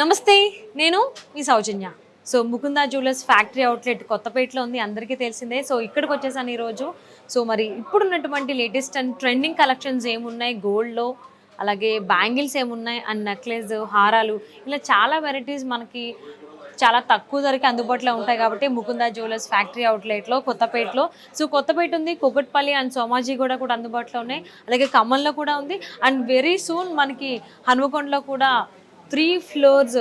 నమస్తే, నేను మీ Soujanya. So Mukunda jewellers factory outlet కొత్తపేటలో ఉంది, అందరికీ తెలిసిందే. సో ఇక్కడికి వచ్చేసాను ఈరోజు. సో మరి ఇప్పుడున్నటువంటి లేటెస్ట్ అండ్ ట్రెండింగ్ కలెక్షన్స్ ఏమున్నాయి గోల్డ్లో, అలాగే బ్యాంగిల్స్ ఏమున్నాయి అండ్ నెక్లెస్, హారాలు, ఇలా చాలా వెరైటీస్ మనకి చాలా తక్కువ ధరకి అందుబాటులో ఉంటాయి. కాబట్టి ముకుందా జ్యువెలర్స్ ఫ్యాక్టరీ అవుట్లెట్లో కొత్తపేటలో. సో కొత్తపేట ఉంది, కూకట్పల్లి అండ్ సోమాజిగూడ కూడా అందుబాటులో ఉన్నాయి, అలాగే ఖమ్మంలో కూడా ఉంది. అండ్ వెరీ సూన్ మనకి హన్మకొండలో కూడా 3 floors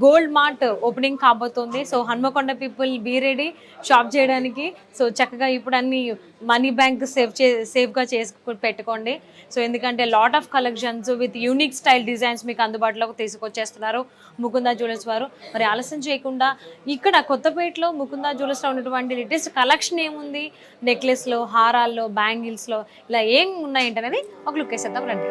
గోల్డ్ మార్ట్ ఓపెనింగ్ కాబోతుంది. So Hanamkonda people be ready shop చేయడానికి. సో చక్కగా ఇప్పుడు అన్ని మనీ బ్యాంక్ సేఫ్గా పెట్టుకోండి. సో ఎందుకంటే lot of collections with unique style designs మీకు అందుబాటులోకి తీసుకొచ్చేస్తున్నారు ముకుందా జ్యువెలర్స్ వారు. మరి ఆలస్యం చేయకుండా ఇక్కడ కొత్తపేటలో ముకుందా జ్యువెలర్స్లో ఉన్నటువంటి లేటెస్ట్ కలెక్షన్ ఏముంది, నెక్లెస్లో, హారాల్లో, బ్యాంగిల్స్లో ఇలా ఏం ఉన్నాయంటనేది ఒక లుక్ వేసేద్దాం రండి.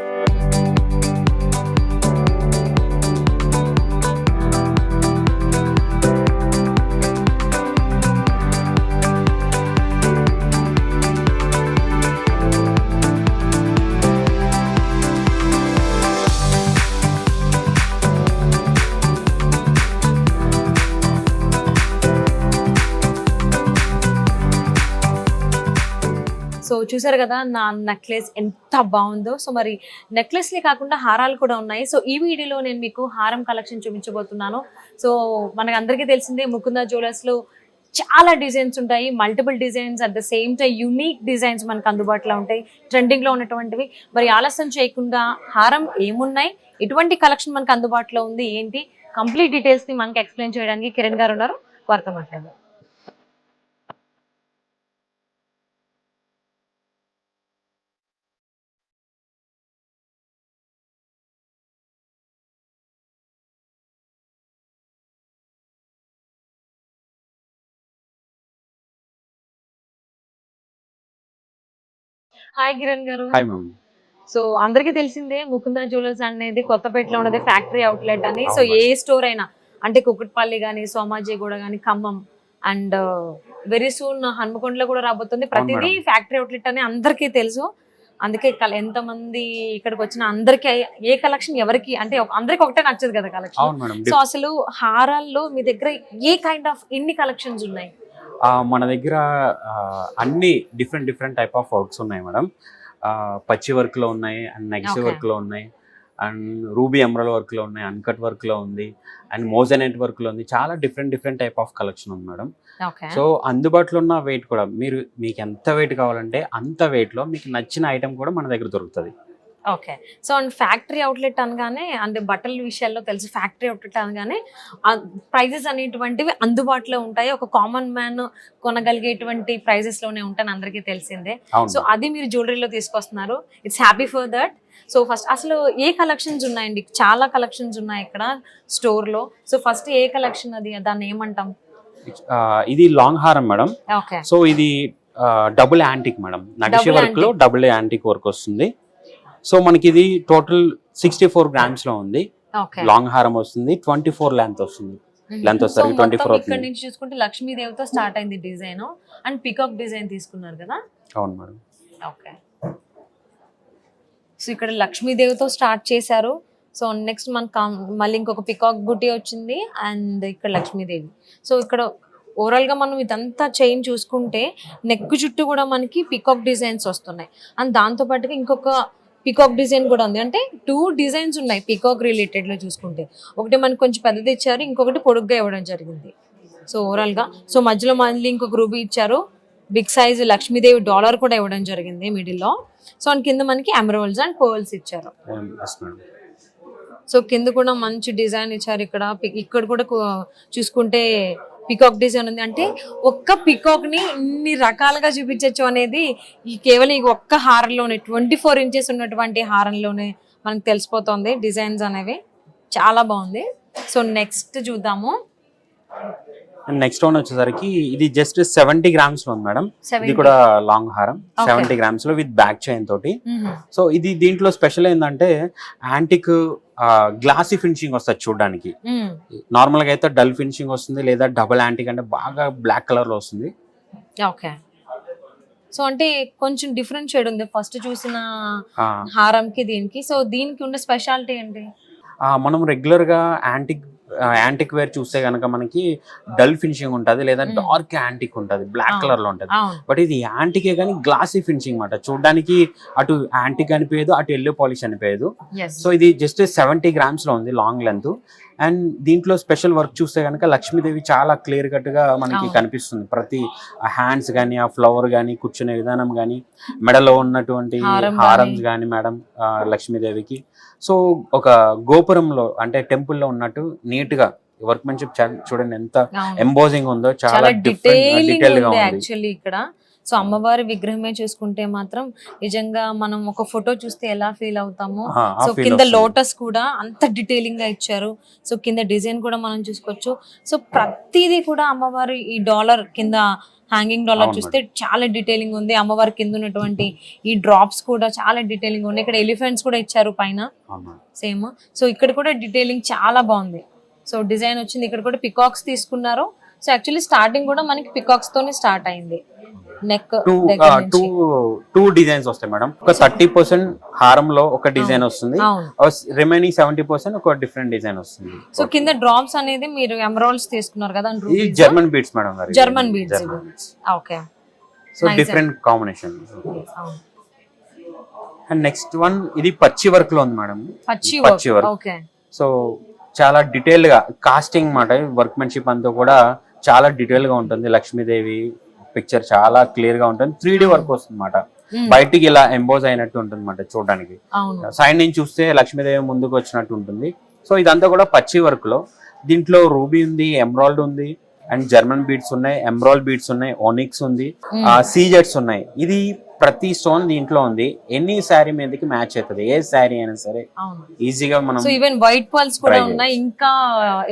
సో చూసారు కదా నా నెక్లెస్ ఎంత బాగుందో. సో మరి నెక్లెస్లే కాకుండా హారాలు కూడా ఉన్నాయి. సో ఈ వీడియోలో నేను మీకు హారం కలెక్షన్ చూపించబోతున్నాను. సో మనకు అందరికీ తెలిసిందే ముకుందా జ్యువెలర్స్లో చాలా డిజైన్స్ ఉంటాయి, multiple designs at the same time unique designs మనకు అందుబాటులో ఉంటాయి, ట్రెండింగ్లో ఉన్నటువంటివి. మరి ఆలస్యం చేయకుండా హారం ఏమున్నాయి, ఎటువంటి కలెక్షన్ మనకు అందుబాటులో ఉంది, ఏంటి కంప్లీట్ డీటెయిల్స్ని మనకి ఎక్స్ప్లెయిన్ చేయడానికి కిరణ్ గారు ఉన్నారు, వారితో మాట్లాడదాం. హాయ్ కిరణ్ గారు. Hi ma'am. సో అందరికీ తెలిసిందే ముకుందా జ్యువెలర్స్ అనేది కొత్తపేటలో ఉన్నది ఫ్యాక్టరీ అవుట్లెట్ అని. సో ఏ స్టోర్ అయినా అంటే కుకట్పల్లి కానీ, సోమాజిగూడ కానీ, ఖమ్మం అండ్ వెరీ సూన్ హన్మకొండలో కూడా రాబోతుంది. ప్రతిదీ ఫ్యాక్టరీ అవుట్లెట్ అని అందరికీ తెలుసు. అందుకే ఎంతమంది ఇక్కడికి వచ్చిన అందరికి ఏ కలెక్షన్ ఎవరికి అంటే అందరికి ఒకటే నచ్చదు కదా కలెక్షన్. సో అసలు హారాల్లో మీ దగ్గర ఏ కైండ్ ఆఫ్ ఎన్ని కలెక్షన్స్ ఉన్నాయి? మన దగ్గర అన్ని డిఫరెంట్ టైప్ ఆఫ్ వర్క్స్ ఉన్నాయి మేడం. పచ్చి వర్క్లో ఉన్నాయి, అండ్ నెక్స్ట్ వర్క్లో ఉన్నాయి, అండ్ రూబీ ఎమరల్ వర్క్లో ఉన్నాయి, అన్కట్ వర్క్లో ఉంది, అండ్ మోజనైట్ వర్క్లో ఉంది. చాలా డిఫరెంట్ టైప్ ఆఫ్ కలెక్షన్ ఉంది మేడం. సో అందుబాటులో ఉన్న వెయిట్ కూడా మీకు ఎంత వెయిట్ కావాలంటే అంత వెయిట్లో మీకు నచ్చిన ఐటమ్ కూడా మన దగ్గర దొరుకుతుంది. Okay. So and factory outlet అనగానే అంటే బట్టల విషయాల్లో తెలిసి ఫ్యాక్టరీ అవుట్లెట్ అనగానే ప్రైజెస్ అనేటువంటివి అందుబాటులో ఉంటాయి, ఒక కామన్ మ్యాన్ కొనగలిగేటువంటి ప్రైజెస్లోనే ఉంటాయని అందరికీ తెలిసిందే. సో అది మీరు జ్యువెలరీలో తీసుకొస్తున్నారు, it's happy for that. So first అసలు ఏ కలెక్షన్స్ ఉన్నాయండి? చాలా కలెక్షన్స్ ఉన్నాయి ఇక్కడ స్టోర్లో. సో ఫస్ట్ ఏ కలెక్షన్ అది, దాన్ని ఏమంటాం? ఇది లాంగ్ హారం మేడం. ఓకే. సో ఇది డబుల్ యాంటిక్ మేడం, నడిచే వర్క్ లో డబుల్ యాంటిక్ వర్క్ వస్తుంది. సో మనకి ఇది టోటల్ 64 grams లో ఉంది. లాంగ్ హారం వస్తుంది, 24 లెంత్ వస్తుంది. లెంత్ వస్తుంది 24. ఇక్కడ నుంచి చూసుకుంటే లక్ష్మీదేవితో స్టార్ట్ అయింది డిజైన్ అండ్ పికాక్ డిజైన్ తీసుకున్నారు కదా. అవును మేడం. ఓకే. సో ఇక్కడ లక్ష్మీదేవితో స్టార్ట్ చేశారు. సో నెక్స్ట్ మనకు మళ్ళీ ఇంకొక పికాక్ బుటీ వచ్చింది అండ్ ఇక్కడ లక్ష్మీదేవి. సో ఇక్కడ ఓవరాల్గా మనం ఇదంతా చైన్ చూసుకుంటే నెక్ చుట్టూ కూడా మనకి పికాక్ డిజైన్స్ వస్తున్నాయి అండ్ దాంతోపాటుగా ఇంకొక పికాక్ డిజైన్ కూడా ఉంది. అంటే 2 డిజైన్స్ ఉన్నాయి పికాక్ రిలేటెడ్లో చూసుకుంటే. ఒకటి మనకి కొంచెం పెద్దది ఇచ్చారు, ఇంకొకటి పొడుగ్గా ఇవ్వడం జరిగింది. సో ఓవరాల్గా సో మధ్యలో మళ్ళీ ఇంకొక రూబీ ఇచ్చారు, బిగ్ సైజ్ లక్ష్మీదేవి డాలర్ కూడా ఇవ్వడం జరిగింది మిడిల్లో. సో అండ్ కింద మనకి ఎమరాల్డ్స్ అండ్ పర్ల్స్ ఇచ్చారు. సో కింద కూడా మంచి డిజైన్ ఇచ్చారు. ఇక్కడ కూడా చూసుకుంటే పికాక్ డిజైన్ ఉంది. అంటే ఒక్క పికాక్ ని ఇన్ని రకాలుగా చూపించవచ్చు అనేది కేవలం ఈ ఒక్క హారంలోనే 24 inches ఉన్నటువంటి హారంలోనే మనకు తెలిసిపోతుంది డిజైన్స్ అనేవి. చాలా బాగుంది. సో నెక్స్ట్ చూద్దాము. నెక్స్ట్ వన్ వచ్చేసరికి ఇది జస్ట్ 70 grams లో ఉంది మేడం. ఇది కూడా లాంగ్ హారం 70 grams లో విత్ బ్యాక్ చైన్ తోటి. సో ఇది దీంట్లో స్పెషల్ ఏంటంటే యాంటిక్ గ్లాసీ ఫినిషింగ్ వస్తుంది చూడడానికి. నార్మల్ గా అయితే డల్ ఫినిషింగ్ వస్తుంది, లేదా డబుల్ యాంటిక్ అంటే బాగా బ్లాక్ కలర్ లో వస్తుంది. ఓకే. సో అంటే కొంచెం డిఫరెంట్ షేడ్ ఉంది ఫస్ట్ చూసిన ఆ, హారంకి దీనికి. సో దీనికి ఉన్న స్పెషాలిటీ ఏంటి? మనం రెగ్యులర్గా యాంటిక్ వేర్ చూస్తే కనుక మనకి డల్ ఫినిషింగ్ ఉంటుంది, లేదా డార్క్ యాంటిక్ ఉంటుంది, బ్లాక్ కలర్ లో ఉంటుంది. అవును. బట్ ఇది యాంటికే కానీ గ్లాసీ ఫినిషింగ్ మాట. చూడడానికి అటు యాంటిక్ అనిపించదు, అటు ఎల్లో పాలిష్ అనిపించదు. ఎస్. సో ఇది జస్ట్ 70 grams లో ఉంది లాంగ్ లెంత్. అండ్ దీంట్లో స్పెషల్ వర్క్ చూస్తే కనుక లక్ష్మీదేవి చాలా క్లియర్ కట్ గా మనకి అవును. కనిపిస్తుంది. ప్రతి హ్యాండ్స్ కానీ, ఆ ఫ్లవర్ కానీ, కూర్చునే విధానం కానీ, మెడలో ఉన్నటువంటి హారం హారమ్స్ కానీ మేడం లక్ష్మీదేవికి. సో ఒక గోపురంలో అంటే టెంపుల్లో ఉన్నట్టు నీట్ గా వర్క్మెన్షిప్ చూడండి ఎంత అవును. ఎంబోజింగ్ ఉందో, చాలా చాలా డిటైల్ డిటైలింగ్ గా ఉంది ఉంది. యాక్చువల్లీ ఇక్కడ. సో అమ్మవారి విగ్రహమే చూసుకుంటే మాత్రం నిజంగా మనం ఒక ఫోటో చూస్తే ఎలా ఫీల్ అవుతామో, ఆ సో feel కింద వస్తుంది. లోటస్ కూడా అంత డీటెయిలింగ్ గా ఇచ్చారు. సో కింద డిజైన్ కూడా మనం చూసుకోవచ్చు. సో ప్రతిదీ కూడా అమ్మవారి ఈ డాలర్ కింద హ్యాంగింగ్ డాలర్ అవును చూస్తే చాలా డీటెయిలింగ్ ఉంది. అమ్మవారి కింద ఉన్నటువంటి ఈ డ్రాప్స్ కూడా చాలా డీటెయిలింగ్ ఉన్నాయి. ఇక్కడ ఎలిఫెంట్స్ కూడా ఇచ్చారు పైన అవును. సేమ్. సో ఇక్కడ కూడా డీటెయిలింగ్ చాలా బాగుంది. సో డిజైన్ వచ్చింది. ఇక్కడ కూడా పికాక్స్ తీసుకున్నారు. సో యాక్చువల్లీ స్టార్టింగ్ కూడా మనకి పికాక్స్ తోనే స్టార్ట్ అయింది. నెక్ టూ డిజైన్స్ వస్తాయి మేడం. ఒక 30% హారంలో ఒక డిజైన్ వస్తుంది, అవును. రిమైనింగ్ 70% ఒక డిఫరెంట్ డిజైన్ వస్తుంది. సో కింద డ్రాప్స్ అనేది మీరు ఎమరాల్డ్స్ తీసుకున్నారు కదా, ఇది జర్మన్ బీట్స్ మేడం గారు. German beads. Okay. So different combination. And next one ఇది పచ్చి వర్క్ లో ఉంది మేడం. పచ్చి పచ్చి వర్క్. ఓకే. సో చాలా డీటెయిల్ గా కాస్టింగ్ మాట, వర్క్మెన్షిప్ అంతా కూడా చాలా డీటెయిల్ గా ఉంటుంది. లక్ష్మీదేవి పిక్చర్ చాలా క్లియర్ గా ఉంటుంది. 3D వర్క్ వస్తుంది మాట. బయటికి ఇలా ఎంబోజ్ అయినట్టు ఉంటుంది మాట చూడడానికి. అవును. సైడ్ నుంచి చూస్తే లక్ష్మీదేవి ముందుకు వచ్చినట్టు ఉంటుంది. సో ఇదంతా కూడా పచ్చి వర్క్ లో. దీంట్లో రూబీ ఉంది, ఎమరాల్డ్ ఉంది, అండ్ జర్మన్ బీడ్స్ ఉన్నాయి, ఎమరాల్డ్ బీడ్స్ ఉన్నాయి, ఓనిక్స్ ఉంది, సీజెట్స్ ఉన్నాయి. ఇది ప్రతి స్టోన్ దీంట్లో ఉంది. ఎన్ని శారీ మీదకి మ్యాచ్ అవుతుంది, ఏ శారీ అయినా సరే అవును. ఈజీగా మనం. సో ఈవెన్ వైట్ పర్ల్స్ కూడా Try ఉన్నాయి. ఇంకా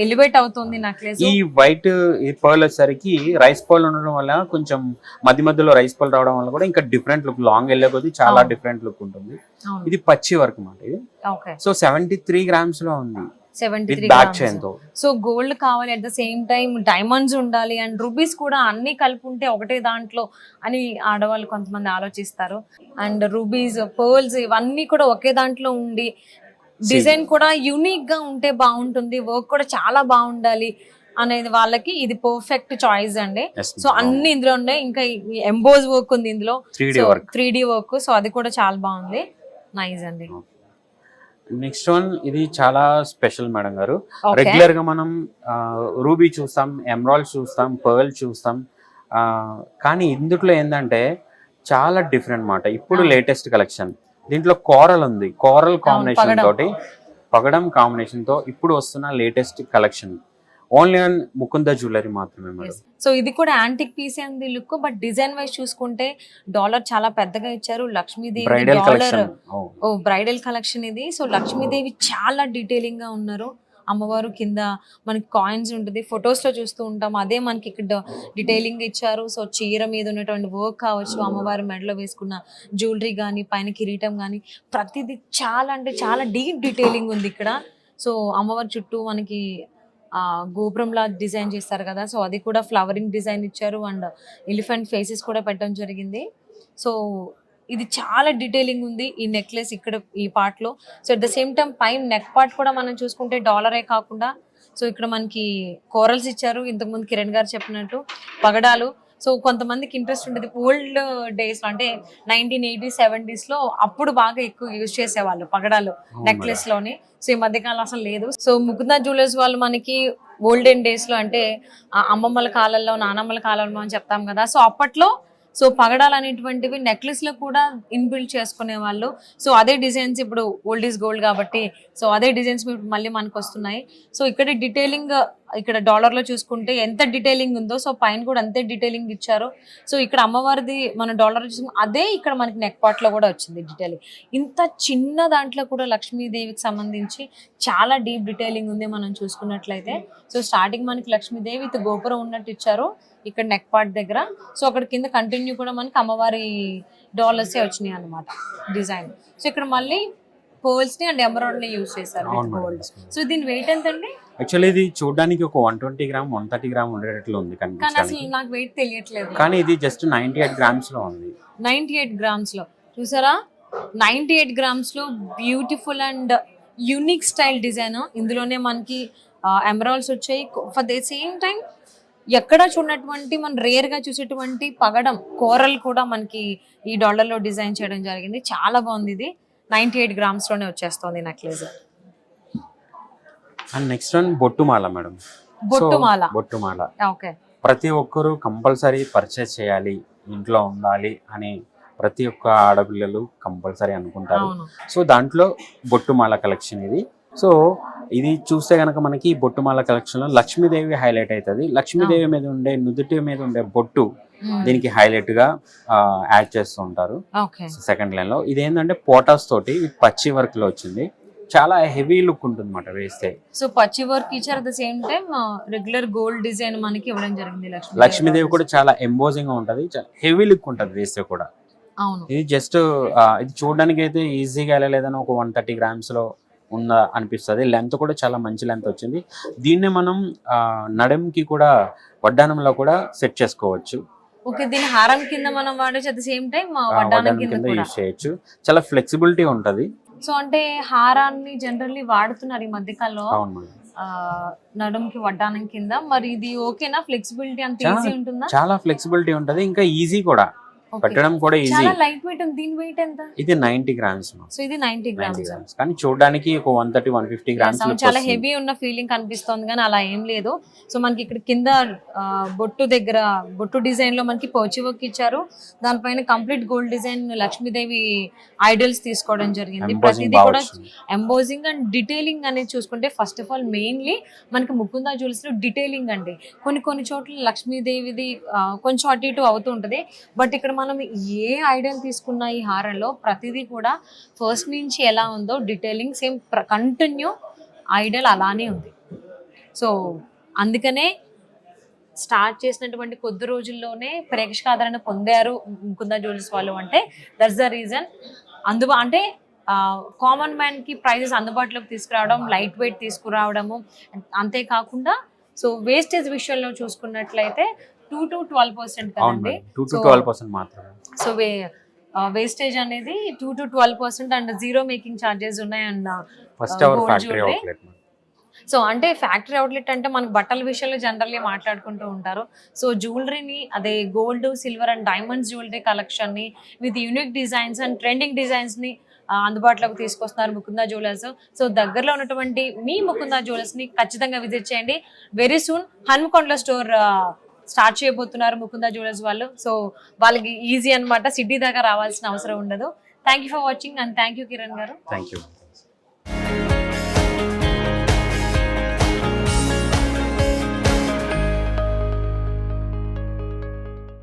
ఎలివేట్ అవుతుంది నెక్లెస్. ఈ వైట్ ఈ పర్ల్ వచ్చేసరికి రైస్ పర్ల్ ఉండడం వల్ల కొంచెం మధ్య మధ్యలో రైస్ పర్ల్ రావడం వల్ల కూడా ఇంకా డిఫరెంట్ లుక్, లాంగ్ వెళ్ళే కొద్దీ చాలా డిఫరెంట్ లుక్ ఉంటుంది. అవును. ఇది పచ్చి వర్క్ మాట. ఇది ఓకే. సో 73 grams లో ఉంది, 73 బ్యాక్ grams. చైన్ తో. సో గోల్డ్ కావాలి, at the same time diamonds ఉండాలి, అండ్ రూబీస్ కూడా అన్ని కలుపుంటే ఒకటే దాంట్లో అని ఆడవాళ్ళు కొంతమంది ఆలోచిస్తారు. అండ్ రూబీస్, పర్ల్స్ ఇవన్నీ కూడా ఒకే దాంట్లో ఉండి డిజైన్ కూడా యూనిక్ గా ఉంటే బాగుంటుంది, వర్క్ కూడా చాలా బాగుండాలి అనేది వాళ్ళకి ఇది పర్ఫెక్ట్ చాయిస్ అండి. Yes, సో అన్ని ఇందులో ఉన్నాయి. ఇంకా ఎంబోజ్ వర్క్ ఉంది ఇందులో, 3D work. 3D work. So అది కూడా చాలా బాగుంది. నైస్ అండి. నెక్స్ట్ వన్ ఇది చాలా స్పెషల్ మేడం గారు. Okay. రెగ్యులర్ గా మనం రూబీ చూస్తాం, ఎమరాల్డ్ చూస్తాం, పర్ల్ చూస్తాం, కానీ ఇందులో ఏంటంటే చాలా డిఫరెంట్ మాట. ఇప్పుడు లేటెస్ట్ కలెక్షన్ దీంట్లో కోరల్ ఉంది, కోరల్ కాంబినేషన్ తోటి, పగడం కాంబినేషన్ తో ఇప్పుడు వస్తున్న latest collection. Only on Mukunda jewellery మాత్రమే మేడం. సో ఇది కూడా యాంటిక్ పీస్ అంది లుక్, బట్ డిజైన్ వైజ్ చూసుకుంటే డాలర్ చాలా పెద్దగా ఇచ్చారు. Lakshmidevi bridal dollar, collection. ఓ బ్రైడల్ కలెక్షన్ ఇది. సో లక్ష్మీదేవి చాలా డీటెయిలింగ్ గా ఉన్నారు. అమ్మవారు కింద మనకి కాయిన్స్ ఉంటుంది, ఫొటోస్ లో చూస్తూ ఉంటాం, అదే మనకి ఇక్కడ డీటెయిలింగ్ ఇచ్చారు. సో చీర మీద ఉన్నటువంటి వర్క్ కావచ్చు, అమ్మవారి మెడలో వేసుకున్న జ్యువెలరీ కానీ, పైన కిరీటం కానీ, ప్రతిదీ చాలా అంటే చాలా డీప్ డీటెయిలింగ్ ఉంది ఇక్కడ. సో అమ్మవారి చుట్టూ మనకి గోపురంలా డిజైన్ చేస్తారు కదా, సో అది కూడా ఫ్లవరింగ్ డిజైన్ ఇచ్చారు. అండ్ ఎలిఫెంట్ ఫేసెస్ కూడా పెట్టడం జరిగింది. సో ఇది చాలా డీటెయిలింగ్ ఉంది ఈ నెక్లెస్ ఇక్కడ ఈ పార్ట్ లో. So at the same time పైన నెక్ పార్ట్ కూడా మనం చూసుకుంటే డాలరే కాకుండా, సో ఇక్కడ మనకి కోరల్స్ ఇచ్చారు. ఇంతకుముందు కిరణ్ గారు చెప్పినట్టు పగడాలు. సో కొంతమందికి ఇంట్రెస్ట్ ఉంటుంది ఓల్డ్ డేస్ లో, అంటే 1980s 70s లో అప్పుడు బాగా ఎక్కువ యూజ్ చేసేవాళ్ళు పగడాలు నెక్లెస్ లోని. సో ఈ మధ్యకాలం అసలు లేదు. సో ముకుంద జ్యువెలర్స్ వాళ్ళు మనకి ఓల్డెన్ డేస్ లో, అంటే అమ్మమ్మల కాలంలో, నానమ్మల కాలంలో అని చెప్తాం కదా, సో అప్పట్లో సో పగడాలు అనేటువంటివి నెక్లెస్ లో కూడా ఇన్బిల్డ్ చేసుకునే వాళ్ళు. సో అదే డిజైన్స్ ఇప్పుడు ఓల్డ్ ఈజ్ గోల్డ్ కాబట్టి, సో అదే డిజైన్స్ మళ్ళీ మనకు వస్తున్నాయి. సో ఇక్కడ డీటెయిలింగ్, ఇక్కడ డాలర్ లో చూసుకుంటే ఎంత డీటెయిలింగ్ ఉందో, సో పైన కూడా అంతే డీటెయిలింగ్ ఇచ్చారు. సో ఇక్కడ అమ్మవారిది మన డాలర్ చూసుకుంటే అదే ఇక్కడ మనకి నెక్ పార్ట్ లో కూడా వచ్చింది డీటెయిలింగ్. ఇంత చిన్న దాంట్లో కూడా లక్ష్మీదేవికి సంబంధించి చాలా డీప్ డీటెయిలింగ్ ఉంది మనం చూసుకున్నట్లయితే. సో స్టార్టింగ్ మనకి లక్ష్మీదేవి విత్ గోపురం ఉన్నట్టు ఇచ్చారు ఇక్కడ నెక్ పార్ట్ దగ్గర. సో అక్కడ కింద కంటిన్యూ కూడా మనకి అమ్మవారి డాలర్సే వచ్చినాయి అన్నమాట డిజైన్. సో ఇక్కడ మళ్ళీ పర్ల్స్ ని అండ్ ఎమరాల్డ్ ని యూస్ చేశారు అవును మేడం. గోల్డ్. సో దీని వెయిట్ ఎంత అండి? యాక్చువల్లీ ఇది చూడడానికి ఒక 120 గ్రామ్ 130 గ్రామ్ ఉండేటట్లు ఉంది కానీ కనిపించడానికి, అసలు నాకు వెయిట్ తెలియట్లేదు. కానీ ఇది జస్ట్ 98 గ్రామ్స్ లో ఉంది. 98 గ్రామ్స్ లో చూసారా, 98 గ్రామ్స్ లో beautiful and unique style design. ఇందులోనే మనకి ఎమరాల్డ్స్ వచ్చాయి. ఫర్ ద సేమ్ టైం ఎక్కడ చూడనటువంటి మనం రేర్ గా చూసేటువంటి పగడం కోరల్ కూడా మనకి ఈ డాలర్ లో డిజైన్ చేయడం జరిగింది. చాలా బాగుంది. ఇది 98 గ్రామ్స్ లోనే వచ్చేస్తుంది నెక్లెస్. అండ్ నెక్స్ట్ వన్ బొట్టుమాల మేడం. బొట్టుమాల. బొట్టుమాల ఓకే. ప్రతి ఒక్కరు కంపల్సరీ పర్చేస్ చేయాలి, ఇంట్లో ఉండాలి అని ప్రతి ఒక్క ఆడపిల్లలు కంపల్సరీ అనుకుంటారు. అవును. సో దాంట్లో బొట్టుమాల కలెక్షన్ ఇది. సో ఇది చూస్తే కనుక మనకి ఈ బొట్టుమాల కలెక్షన్ లో లక్ష్మీదేవి హైలైట్ అవుతుంది. లక్ష్మీదేవి మీద ఉండే నుదుటి మీద ఉండే బొట్టు దీనికి హైలైట్ గా యాడ్ చేస్తూ ఉంటారు. ఓకే. సెకండ్ లైన్ లో ఇది ఏంటంటే పోటాస్ తోటి పచ్చి వర్క్ లో వచ్చింది. చాలా హెవీ లుక్ ఉంటుంది అన్నమాట వేస్తే. సో పచ్చి వర్క్ ఇచ్చారు. At the same time regular gold design మనకి ఇవ్వడం జరిగింది. లక్ష్మీదేవి కూడా చాలా ఎంబోజింగ్ గా ఉంటది, హెవీ లుక్ ఉంటది వేస్తే కూడా. అవును. ఇది జస్ట్ ఇది చూడడానికి అయితే ఈజీగా వెళ్ళలేదని ఒక 130 గ్రామ్స్ లో ఉన్న అనిపిస్తుంది. లెంత్ కూడా చాలా మంచి లెంత్ వచ్చింది. దీన్నే మనం నడుంకి కూడా వడ్డానంలో కూడా సెట్ చేసుకోవచ్చు. ఓకే. దీని హారం కింద మనం వాడచ్చు. అట్ ద సేమ్ టైం వడ్డానం కింద కూడా యూజ్ చేయొచ్చు. చాలా ఫ్లెక్సిబిలిటీ ఉంటది. సో అంటే హారాన్ని జనరల్లీ వాడుతున్నారు ఈ మధ్య కాలంలో అవును మేడం. నడుంకి వడ్డానం కింద. మరి ఇది ఓకేనా? ఫ్లెక్సిబిలిటీ అంత ఈజీ ఉంటుందా? చాలా ఫ్లెక్సిబిలిటీ ఉంటది, ఇంకా ఈజీ కూడా పెట్టడం కూడా ఈజీ. చాలా లైట్ వెయిట్ ఉంది. దీని వెయిట్ ఎంత? ఇది 90 గ్రామ్స్. సో ఇది 90 గ్రామ్స్. కానీ చూడడానికి ఒక 130-150 గ్రామ్స్ చాలా హెవీ ఉన్న ఫీలింగ్ కనిపిస్తుంది, కానీ అలా ఏం లేదు. సో మనకి ఇక్కడ కింద బొట్టు దగ్గర బొట్టు డిజైన్ లో మనకి పోచి వర్క్ ఇచ్చారు. దానిపైన complete gold design Lakshmidevi idols తీసుకోవడం జరిగింది. ప్రతిదీ కూడా ఎంబోజింగ్ అండ్ డిటైలింగ్ అనేది చూసుకుంటే ఫస్ట్ ఆఫ్ ఆల్ మెయిన్లీ మనకి ముకుందా జ్యువెలర్స్ లో డిటైలింగ్ అండి. కొన్ని చోట్ల లక్ష్మీదేవిది కొంచెం అటు ఇటు అవుతూ ఉంటది. బట్ ఇక్కడ మనం ఏ ఐడియల్ తీసుకున్న ఈ హారంలో ప్రతిదీ కూడా ఫస్ట్ నుంచి ఎలా ఉందో డిటైలింగ్ సేమ్ కంటిన్యూ ఐడియల్ అలానే ఉంది. సో అందుకనే స్టార్ట్ చేసినటువంటి కొద్ది రోజుల్లోనే ప్రేక్షక ఆదరణ పొందారు ముకుందా జ్యువెలర్స్ వాళ్ళు. అంటే దట్స్ ద రీజన్. అంటే కామన్ మ్యాన్ కి ప్రైజెస్ అందుబాటులోకి తీసుకురావడం, లైట్ వెయిట్ తీసుకురావడము, అంతేకాకుండా సో వేస్టేజ్ విషయంలో చూసుకున్నట్లయితే 2 to 12% కదండి. 2 to 12% మాత్రమే. సో వేస్టేజ్ అనేది 2 to 12% and zero making charges ఉన్నాయి. And first our factory outlet. So అంటే ఫ్యాక్టరీ అవుట్లెట్ అంటే మనకు బట్టల విషయంలో జనరల్లీ మాట్లాడుకుంటూ ఉంటారు. సో జ్యువెలరీని అదే gold, silver and diamonds jewellery collection ని with unique designs and trending designs ని అందుబాటులోకి తీసుకొస్తున్నారు ముకుందా జ్యువెలర్స్. సో దగ్గరలో ఉన్నటువంటి మీ ముకుందా జ్యువెలర్స్ ని ఖచ్చితంగా విజిట్ చేయండి. వెరీ సూన్ హన్మకొండలో స్టోర్ స్టార్ట్ చేయబోతున్నారు ముకుందా జ్యువెలర్స్ వాళ్ళు. సో వాళ్ళకి ఈజీ అన్నమాట, సిటీ దాకా రావాల్సిన అవసరం ఉండదు. Thank you for watching and thank you Kiran garu. Thank you.